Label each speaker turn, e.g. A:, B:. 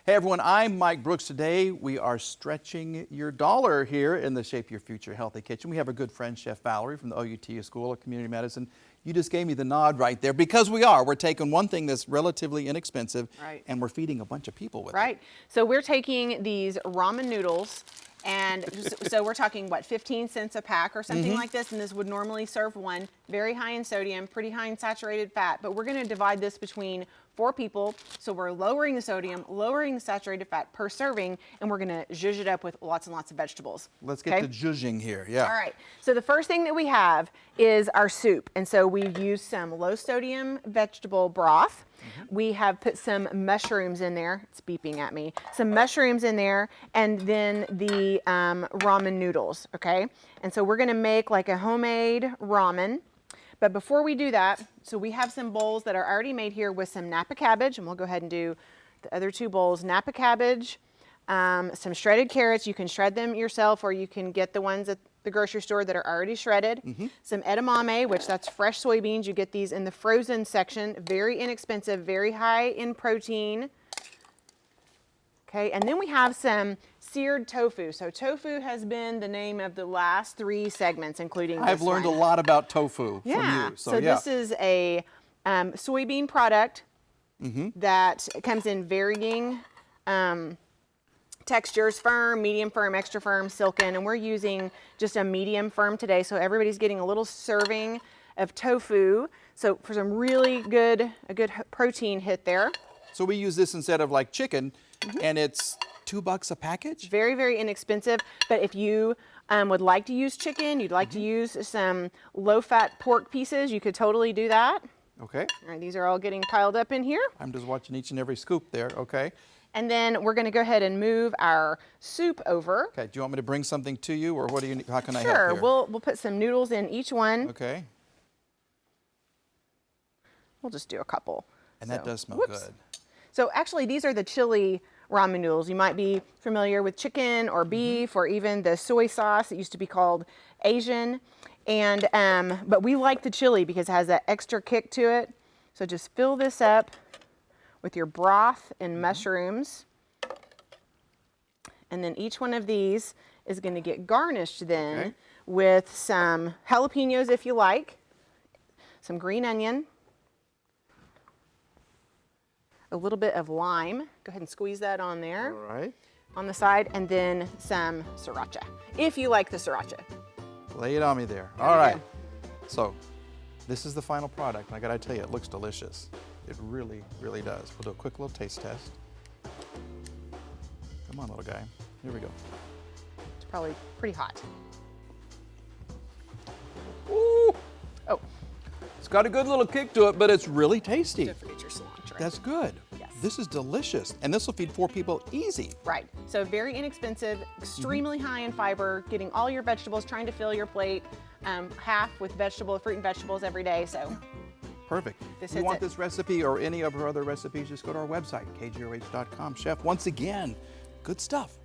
A: Hey everyone, I'm Mike Brooks. Today we are stretching your dollar here in the Shape Your Future Healthy Kitchen. We have a good friend, Chef Valerie from the OUT School of Community Medicine. You just gave me the nod right there because we are. We're taking one thing that's relatively inexpensive and we're feeding a bunch of people with it.
B: So we're taking these ramen noodles and so we're talking, what, 15 cents a pack or something like this, and this would normally serve one. Very high in sodium, pretty high in saturated fat, but we're going to divide this between 4 people, so we're lowering the sodium, lowering the saturated fat per serving, and we're going to zhuzh it up with lots and lots of vegetables.
A: Let's get to zhuzhing here,
B: All right, so the first thing that we have is our soup, and so we've used some low sodium vegetable broth. We have put some mushrooms in there. It's beeping at me. Some mushrooms in there, and then the ramen noodles, okay? And so we're gonna make like a homemade ramen. But before we do that, so we have some bowls that are already made here with some Napa cabbage, and we'll go ahead and do the other 2 bowls. Napa cabbage, some shredded carrots. You can shred them yourself, or you can get the ones at the grocery store that are already shredded. Some edamame, which that's fresh soybeans. You get these in the frozen section. Very inexpensive, very high in protein. Okay, and then we have some seared tofu. So tofu has been the name of the last 3 segments, including this
A: I've learned a lot about tofu from you.
B: So this is a soybean product that comes in varying textures: firm, medium firm, extra firm, silken, and we're using just a medium firm today, so everybody's getting a little serving of tofu. So for some really good, a good protein hit there.
A: So we use this instead of like chicken, and it's $2 a package?
B: Very, very inexpensive, but if you would like to use chicken, you'd like to use some low-fat pork pieces, you could totally do that.
A: Okay.
B: All right, these are all getting piled up in here.
A: I'm just watching each and every scoop there, okay.
B: And then we're going to go ahead and move our soup over.
A: Okay, do you want me to bring something to you, or what do you need? How can I help
B: Sure,
A: here?
B: we'll put some noodles in each one.
A: Okay.
B: We'll just do a couple.
A: And that does smell good.
B: So actually, these are the chili ramen noodles. You might be familiar with chicken or beef or even the soy sauce. It used to be called Asian. And but we like the chili because it has that extra kick to it. So just fill this up with your broth and mushrooms. And then each one of these is going to get garnished then with some jalapenos if you like, some green onion, a little bit of lime. Go ahead and squeeze that on there.
A: All right.
B: On the side, and then some sriracha, if you like the sriracha.
A: Lay it on me there. All right. So this is the final product. I gotta tell you, it looks delicious. It really, really does. We'll do a quick little taste test. Come on, little guy. Here we go.
B: It's probably pretty hot.
A: Ooh!
B: Oh.
A: It's got a good little kick to it, but it's really tasty.
B: Don't forget your cilantro.
A: That's good.
B: Yes.
A: This is delicious. And this will feed 4 people easy.
B: Right. So very inexpensive, extremely high in fiber, getting all your vegetables, trying to fill your plate half with fruit and vegetables every day. So
A: perfect. If you want this recipe or any of her other recipes, just go to our website, kgroh.com. Chef, once again, good stuff.